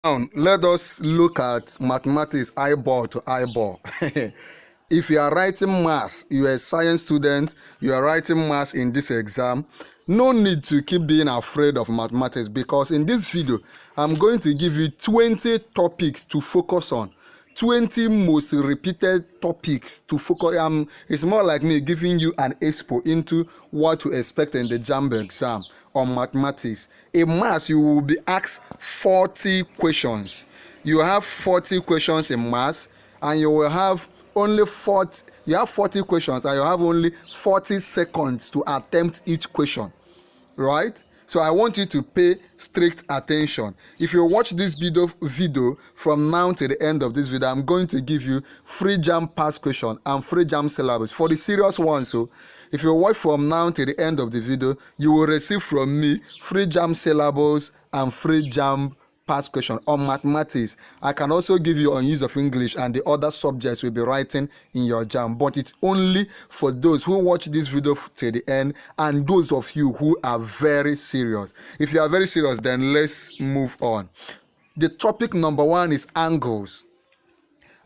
Now, let us look at mathematics eyeball to eyeball. If you are writing maths, you are a science student, you are writing maths in this exam, no need to keep being afraid of mathematics, because in this video, I'm going to give you 20 topics to focus on. 20 most repeated topics to focus. It's more like me giving you an expo into what to expect in the JAMB exam on mathematics. In maths, you will be asked 40 questions. You have 40 questions in maths, and you will have only 40. You have 40 questions, and you have only 40 seconds to attempt each question, right? So I want you to pay strict attention. If you watch this video from now to the end of this video, I'm going to give you free JAMB past question and free JAMB syllabus for the serious ones. So if you watch from now to the end of the video, you will receive from me free JAMB syllabus and free JAMB past question on mathematics. I can also give you on use of English and the other subjects we'll be writing in your JAMB, but it's only for those who watch this video to the end and those of you who are very serious. If you are very serious, then let's move on. The topic number 1 is angles.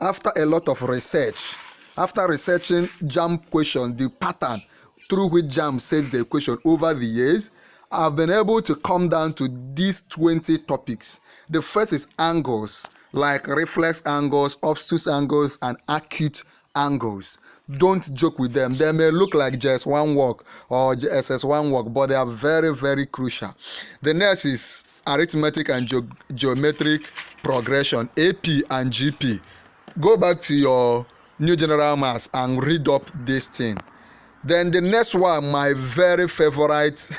After a lot of research, after researching JAMB question, the pattern through which JAMB sets the equation over the years, I've been able to come down to these 20 topics. The first is angles, like reflex angles, obtuse angles, and acute angles. Don't joke with them. They may look like JS1 work or JSS1 work, but they are very, very crucial. The next is arithmetic and geometric progression, AP and GP. Go back to your new general maths and read up this thing. Then the next one, my very favorite,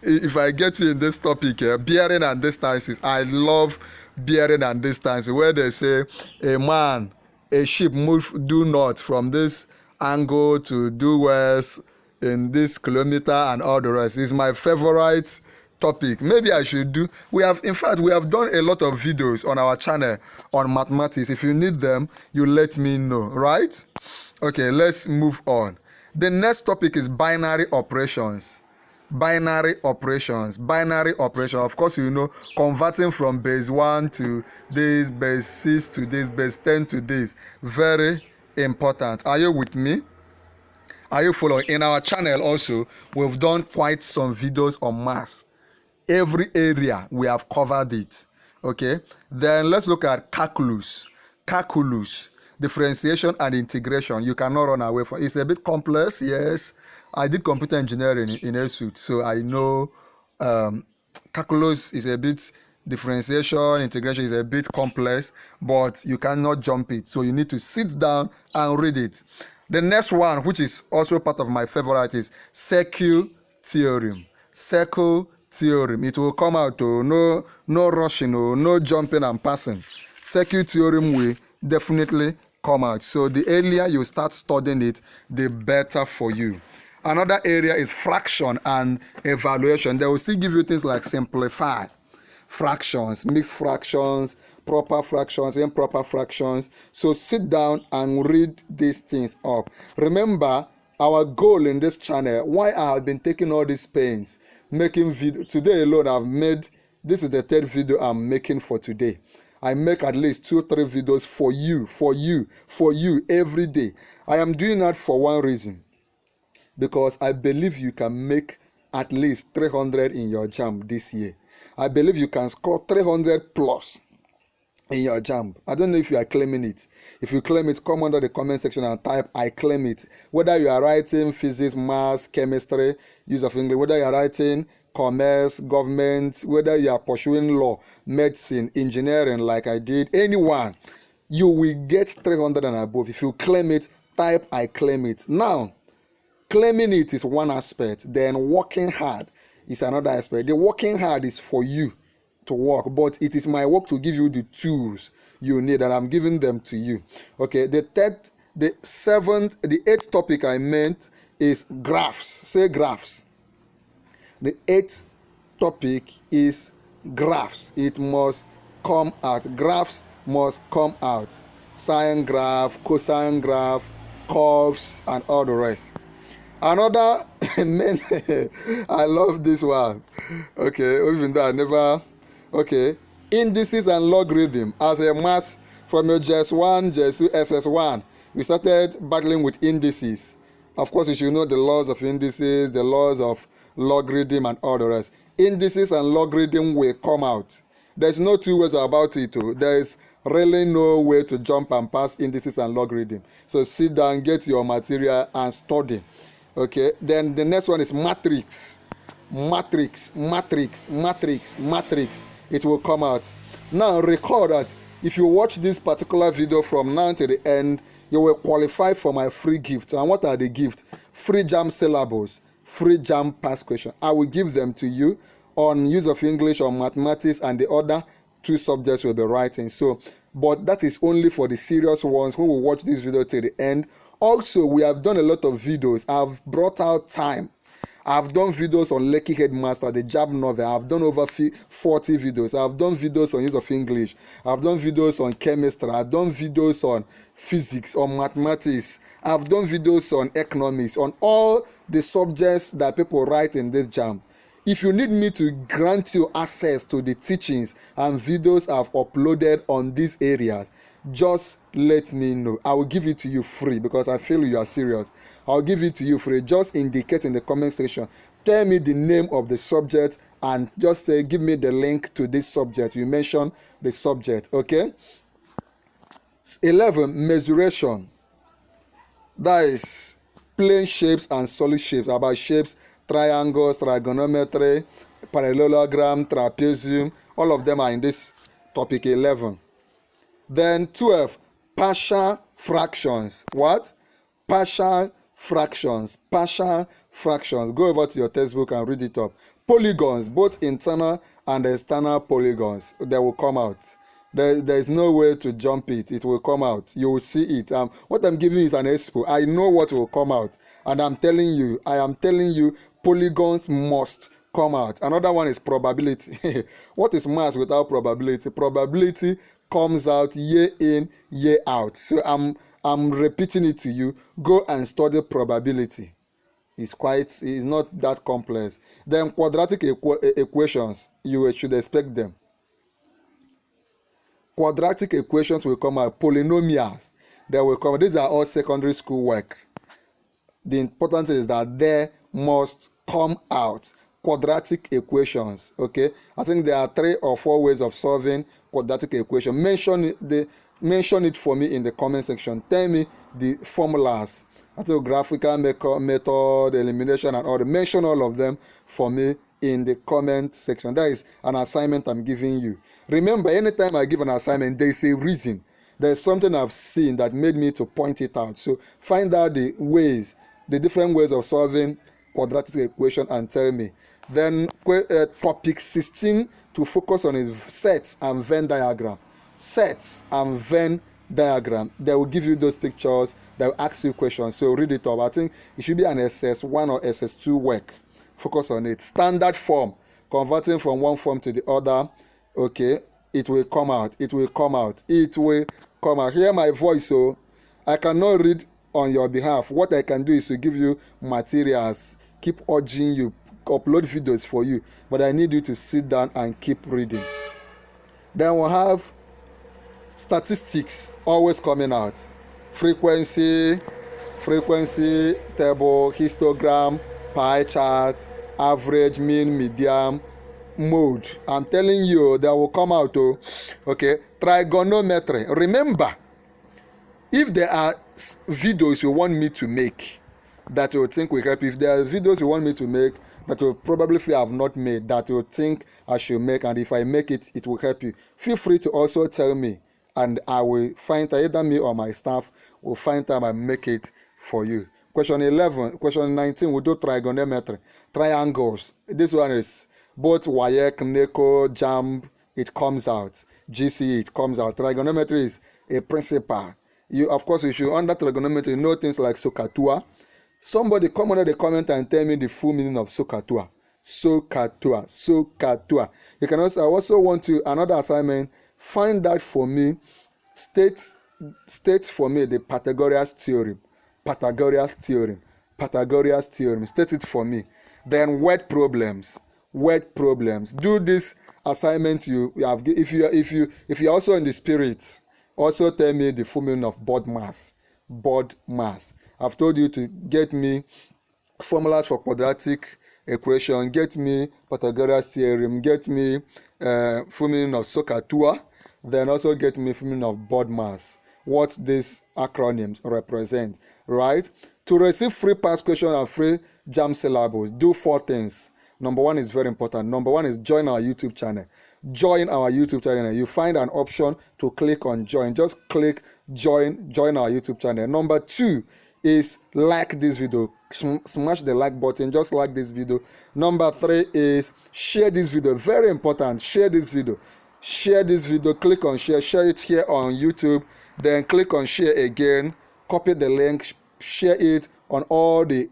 if I get you in this topic, bearing and distances. I love bearing and distance, where they say a ship move due north from this angle to due west in this kilometer and all the rest. Is my favorite topic. Maybe I should do. We have done a lot of videos on our channel on mathematics. If you need them, you let me know, right? Okay, let's move on. The next topic is binary operations. Binary operations. Of course, you know, converting from base 1 to this, base 6 to this, base 10 to this. Very important. Are you with me? Are you following? In our channel also, we've done quite some videos on maths. Every area, we have covered it. Okay? Then let's look at calculus. Differentiation and integration. You cannot run away from it. It's a bit complex, yes. I did computer engineering in N.H.S, so I know calculus is a bit, differentiation, integration is a bit complex, but you cannot jump it. So you need to sit down and read it. The next one, which is also part of my favorite, is circle theorem. It will come out to no rushing, no jumping and passing. Circle theorem will definitely come out. So the earlier you start studying it, the better for you. Another area is fraction and evaluation. They will still give you things like simplified fractions, mixed fractions, proper fractions, improper fractions. So sit down and read these things up. Remember, our goal in this channel, why I have been taking all these pains, making video. Today alone, this is the 3rd video I'm making for today. I make at least 2 or 3 videos for you every day. I am doing that for one reason, because I believe you can make at least 300 in your JAMB this year. I believe you can score 300 plus in your JAMB. I don't know if you are claiming it. If you claim it, come under the comment section and type I claim it. Whether you are writing physics, maths, chemistry, use of English, whether you are writing commerce, government, whether you are pursuing law, medicine, engineering like I did, anyone, you will get 300 and above. If you claim it, type I claim it. Now, claiming it is one aspect, then working hard is another aspect. The working hard is for you to work, but it is my work to give you the tools you need, and I'm giving them to you. Okay, the 8th topic I meant is graphs. Say graphs. The 8th topic is graphs. It must come out. Graphs must come out. Sine graph, cosine graph, curves, and all the rest. Another I love this one. Okay, even though I never Okay, indices and logarithm. As a math from your JS1, JS2, SS1, we started battling with indices. Of course, you should know the laws of indices, the laws of logarithm, and all the rest. Indices and logarithm will come out. There's no two ways about it. There's really no way to jump and pass indices and logarithm. So sit down, get your material, and study. Okay, then the next one is matrix. Matrix. It will come out. Now recall that if you watch this particular video from now to the end, you will qualify for my free gift. And what are the gifts? Free JAMB syllables, free JAMB past question. I will give them to you on use of English, on mathematics, and the other two subjects will be writing. So, but that is only for the serious ones who will watch this video till the end. Also, we have done a lot of videos. I've brought out time. I've done videos on Lekki Headmaster, the JAMB novel. I've done over 40 videos. I've done videos on use of English. I've done videos on chemistry. I've done videos on physics, on mathematics. I've done videos on economics, on all the subjects that people write in this JAMB. If you need me to grant you access to the teachings and videos I've uploaded on these areas, just let me know. I will give it to you free because I feel you are serious. I'll give it to you free. Just indicate in the comment section. Tell me the name of the subject and just say, give me the link to this subject. You mention the subject, okay? 11, measuration. That is plane shapes and solid shapes. About shapes, triangles, trigonometry, parallelogram, trapezium. All of them are in this topic 11. Then 12, partial fractions. What? Partial fractions. Partial fractions. Go over to your textbook and read it up. Polygons, both internal and external polygons. They will come out. There is no way to jump it. It will come out. You will see it. What I'm giving you is an expo. I know what will come out. And I am telling you, polygons must come out. Another one is probability. What is maths without probability? Probability comes out year in, year out. So I'm repeating it to you. Go and study probability. It's not that complex. Then quadratic equations, you should expect them. Quadratic equations will come out. Polynomials, they will come. These are all secondary school work. The important thing is that they must come out. Quadratic equations, okay? I think there are 3 or 4 ways of solving quadratic equation. Mention it for me in the comment section. Tell me the formulas. I think graphical method, elimination, and all. Mention all of them for me in the comment section. That is an assignment I'm giving you. Remember, anytime I give an assignment, there is a reason. There's something I've seen that made me to point it out. So find out the different ways of solving quadratic equation and tell me. Then topic 16 to focus on is sets and Venn diagram. Sets and Venn diagram. They will give you those pictures. They will ask you questions. So read it up. I think it should be an SS1 or SS2 work. Focus on it. Standard form, converting from one form to the other. Okay, it will come out. It will come out. It will come out. Hear my voice. So I cannot read on your behalf. What I can do is to give you materials, keep urging you, upload videos for you, but I need you to sit down and keep reading. Then we'll have statistics always coming out. Frequency table, histogram, pie chart, average, mean, median, mode. I'm telling you, that will come out. Okay, trigonometry. Remember, if there are videos you want me to make that you think will help, if there are videos you want me to make that you probably feel I have not made that you think I should make, and if I make it, it will help you, feel free to also tell me, and I will find time, either me or my staff will find time and make it for you. Question 11, question 19, we'll do trigonometry. Triangles. This one is both WAEC, NECO, JAMB, it comes out. GCE, it comes out. Trigonometry is a principle. Of course, you should, under trigonometry, know things like SOHCAHTOA. Somebody come under the comment and tell me the full meaning of SOHCAHTOA. SOHCAHTOA. You can also, I also want to, another assignment, find out for me, state for me the Pythagoras theorem. Pythagoras theorem. State it for me. Then word problems. word problems. Do this assignment you have. If you're also in the spirit, also tell me the full meaning of board mass. Board mass. I've told you to get me formulas for quadratic equation, get me Pythagoras theorem, get me full meaning of SOHCAHTOA, then also get me full meaning of board mass, what these acronyms represent, right? To receive free past question and free JAMB syllabus, do 4 things. Number 1 is very important. Number 1 is join our YouTube channel. Join our YouTube channel. You find an option to click on join. Just click join our YouTube channel. Number 2 is like this video. Smash the like button. Just like this video. Number 3 is share this video. Very important. Share this video. Share this video. Click on share. Share it here on YouTube. Then click on share again. Copy the link. Share it on all the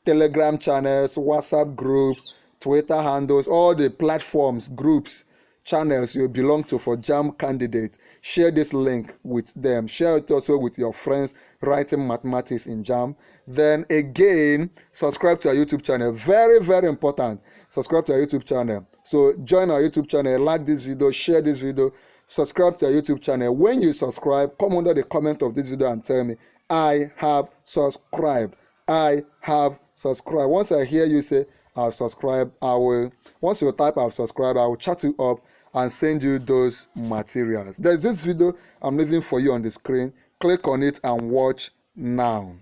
Telegram channels, WhatsApp group, Twitter handles, all the platforms, groups, channels you belong to for JAMB candidate. Share this link with them. Share it also with your friends writing mathematics in JAMB. Then again, subscribe to our YouTube channel. Very, very important. Subscribe to our YouTube channel. So join our YouTube channel, like this video, share this video, subscribe to our YouTube channel. When you subscribe, come under the comment of this video and tell me, I have subscribed. I have subscribed. Once I hear you say I've subscribed, once you type I've subscribed, I will chat you up and send you those materials. There's this video I'm leaving for you on the screen. Click on it and watch now.